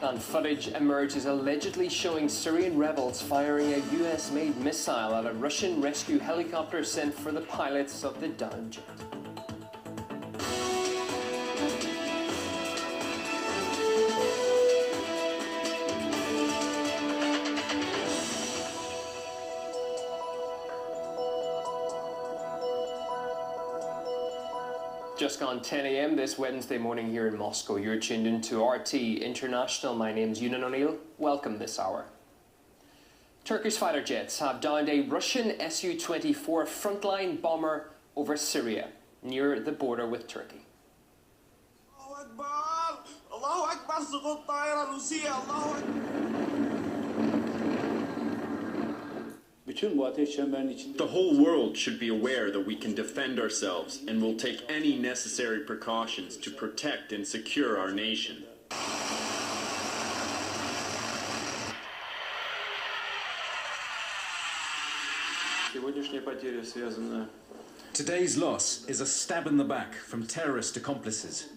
And footage emerges allegedly showing Syrian rebels firing a US-made missile at a Russian rescue helicopter sent for the pilots of the downed jet. Just gone 10 a.m. this Wednesday morning here in Moscow. You're tuned into RT International. My name's Ewan O'Neill. Welcome this hour. Turkish fighter jets have downed a Russian Su-24 frontline bomber over Syria, near the border with Turkey. Allahu Akbar, سقوط طائرة روسية. Allahu Akbar. The whole world should be aware that we can defend ourselves and will take any necessary precautions to protect and secure our nation. Today's loss is a stab in the back from terrorist accomplices.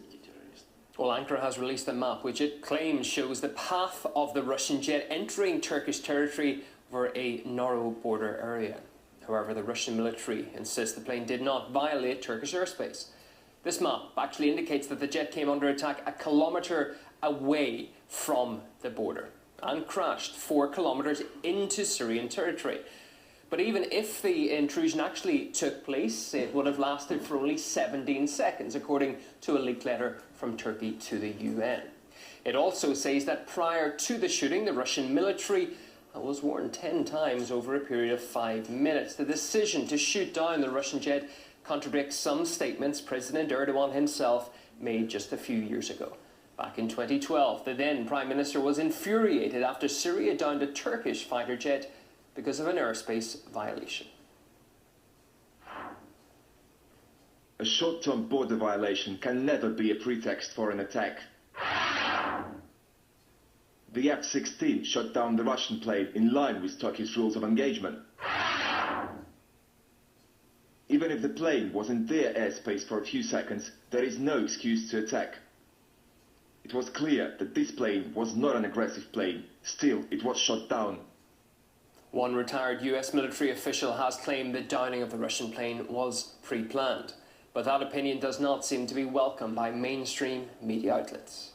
Well, Ankara has released a map which it claims shows the path of the Russian jet entering Turkish territory over a narrow border area. However, the Russian military insists the plane did not violate Turkish airspace. This map actually indicates that the jet came under attack a kilometre away from the border and crashed 4 kilometres into Syrian territory. But even if the intrusion actually took place, it would have lasted for only 17 seconds, according to a leaked letter from Turkey to the UN. It also says that prior to the shooting, the Russian military was warned 10 times over a period of 5 minutes. The decision to shoot down the Russian jet contradicts some statements President Erdogan himself made just a few years ago. Back in 2012, the then Prime Minister was infuriated after Syria downed a Turkish fighter jet because of an airspace violation. A short-term border violation can never be a pretext for an attack. The F-16 shot down the Russian plane in line with Turkey's rules of engagement. Even if the plane was in their airspace for a few seconds, there is no excuse to attack. It was clear that this plane was not an aggressive plane. Still, it was shot down. One retired US military official has claimed the downing of the Russian plane was pre-planned, but that opinion does not seem to be welcomed by mainstream media outlets.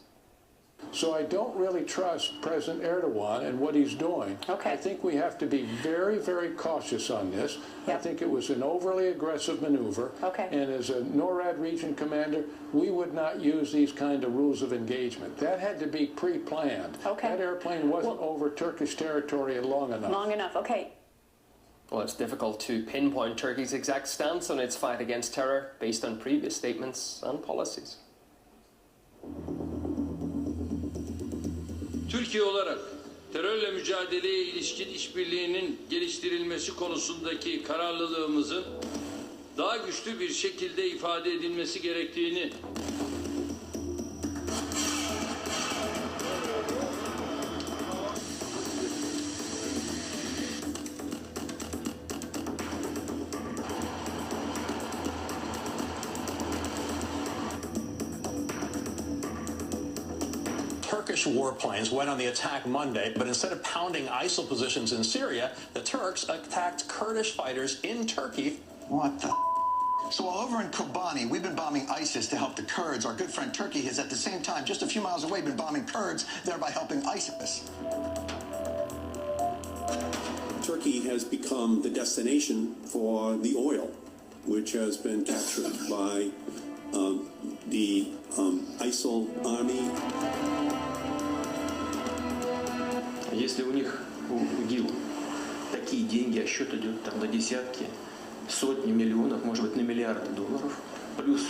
So I don't really trust President Erdogan and what he's doing. Okay. I think we have to be very, very cautious on this. Yep. I think it was an overly aggressive maneuver. Okay. And as a NORAD region commander, we would not use these kind of rules of engagement. That had to be pre-planned. Okay. That airplane wasn't over Turkish territory long enough. Long enough, okay. Well, it's difficult to pinpoint Turkey's exact stance on its fight against terror based on previous statements and policies. Türkiye olarak terörle mücadeleye ilişkin işbirliğinin geliştirilmesi konusundaki kararlılığımızın daha güçlü bir şekilde ifade edilmesi gerektiğini Turkish warplanes went on the attack Monday, but instead of pounding ISIL positions in Syria, the Turks attacked Kurdish fighters in Turkey. What the? So while over in Kobani, we've been bombing ISIS to help the Kurds. Our good friend Turkey has at the same time, just a few miles away, been bombing Kurds, thereby helping ISIS. Turkey has become the destination for the oil, which has been captured by the ISIL army. Если у них, у ИГИЛ, такие деньги, а счет идет там на десятки, сотни миллионов, может быть, на миллиарды долларов, плюс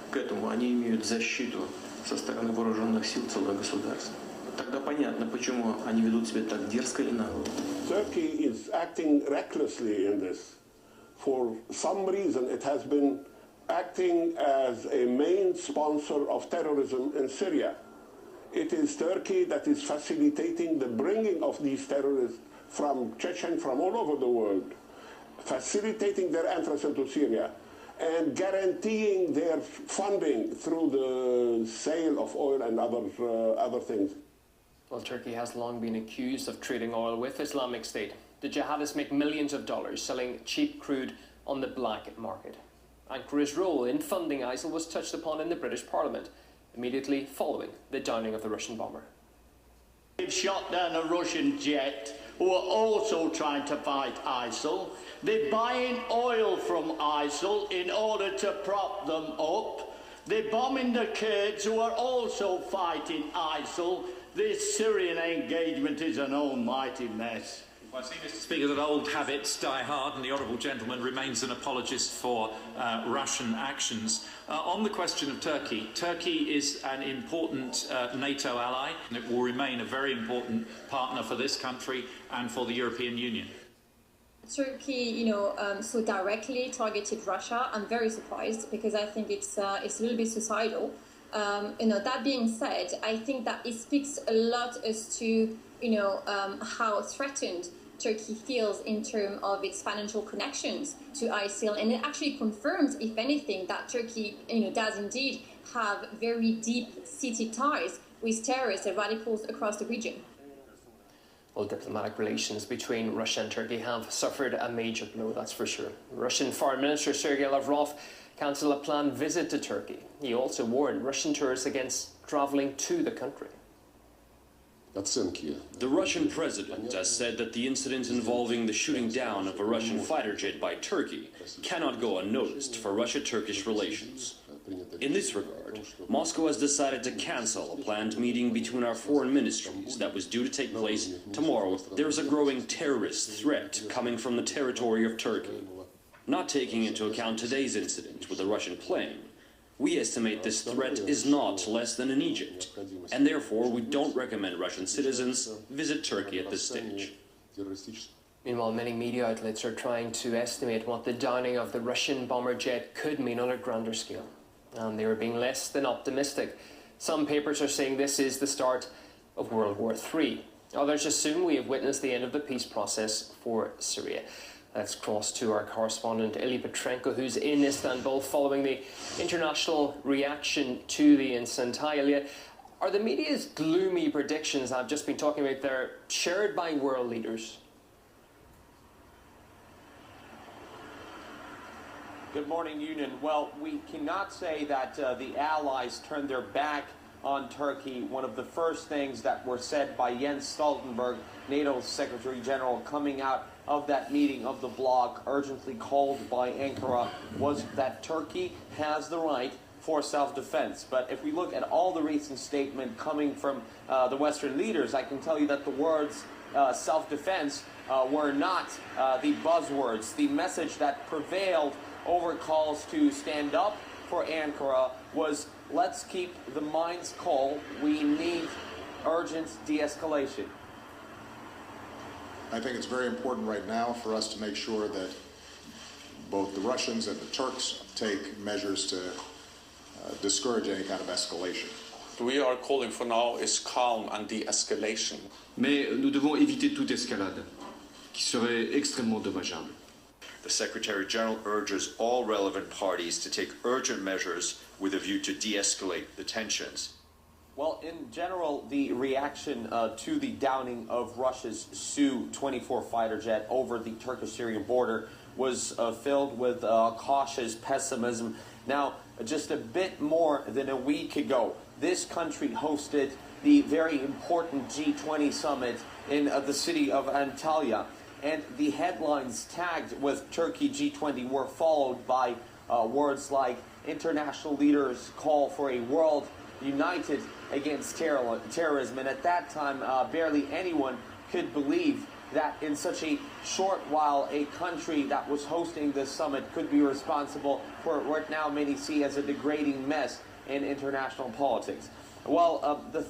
к этому они имеют защиту со стороны вооруженных сил целого государства, тогда понятно, почему они ведут себя так дерзко и нагло. Turkey is acting recklessly in this. For some reason, it has been acting as a main sponsor of terrorism in Syria. It is Turkey that is facilitating the bringing of these terrorists from Chechen, from all over the world, facilitating their entrance into Syria and guaranteeing their funding through the sale of oil and other things. Well, Turkey has long been accused of trading oil with Islamic State. The jihadists make millions of dollars selling cheap crude on the black market. Ankara's role in funding ISIL was touched upon in the British Parliament, immediately following the downing of the Russian bomber. They've shot down a Russian jet who are also trying to fight ISIL. They're buying oil from ISIL in order to prop them up. They're bombing the Kurds who are also fighting ISIL. This Syrian engagement is an almighty mess. Well, I see, Mr. Speaker, that old habits die hard, and the honourable gentleman remains an apologist for Russian actions. On the question of Turkey, Turkey is an important NATO ally, and it will remain a very important partner for this country and for the European Union. Turkey, so directly targeted Russia. I'm very surprised because I think it's a little bit suicidal. That being said, I think that it speaks a lot as to how threatened Turkey feels in terms of its financial connections to ISIL, and it actually confirms, if anything, that Turkey, does indeed have very deep-seated ties with terrorists and radicals across the region. Well, diplomatic relations between Russia and Turkey have suffered a major blow, that's for sure. Russian Foreign Minister Sergei Lavrov cancelled a planned visit to Turkey. He also warned Russian tourists against travelling to the country. The Russian president has said that the incident involving the shooting down of a Russian fighter jet by Turkey cannot go unnoticed for Russia-Turkish relations. In this regard, Moscow has decided to cancel a planned meeting between our foreign ministries that was due to take place tomorrow. There is a growing terrorist threat coming from the territory of Turkey. Not taking into account today's incident with a Russian plane, we estimate this threat is not less than in Egypt, and therefore we don't recommend Russian citizens visit Turkey at this stage. Meanwhile, many media outlets are trying to estimate what the downing of the Russian bomber jet could mean on a grander scale, and they are being less than optimistic. Some papers are saying this is the start of World War III. Others assume we have witnessed the end of the peace process for Syria. Let's cross to our correspondent Ili Petrenko, who's in Istanbul following the international reaction to the incident. Hi, Ilya. Are the media's gloomy predictions I've just been talking about there shared by world leaders? Good morning, Union. Well, we cannot say that the Allies turned their back on Turkey. One of the first things that were said by Jens Stoltenberg, NATO's Secretary General, coming out of that meeting of the bloc urgently called by Ankara, was that Turkey has the right for self-defense. But if we look at all the recent statements coming from the Western leaders, I can tell you that the words self-defense were not the buzzwords. The message that prevailed over calls to stand up for Ankara was, let's keep the minds cold, we need urgent de-escalation. I think it's very important right now for us to make sure that both the Russians and the Turks take measures to discourage any kind of escalation. What we are calling for now is calm and de-escalation. Mais nous devons éviter toute escalade, qui serait extrêmement dommageable. The Secretary General urges all relevant parties to take urgent measures with a view to de-escalate the tensions. Well, in general, the reaction to the downing of Russia's Su-24 fighter jet over the Turkish-Syrian border was filled with cautious pessimism. Now, just a bit more than a week ago, this country hosted the very important G20 summit in the city of Antalya, and the headlines tagged with Turkey G20 were followed by words like international leaders call for a world united against terrorism, and at that time barely anyone could believe that in such a short while a country that was hosting this summit could be responsible for what now many see as a degrading mess in international politics. Well, the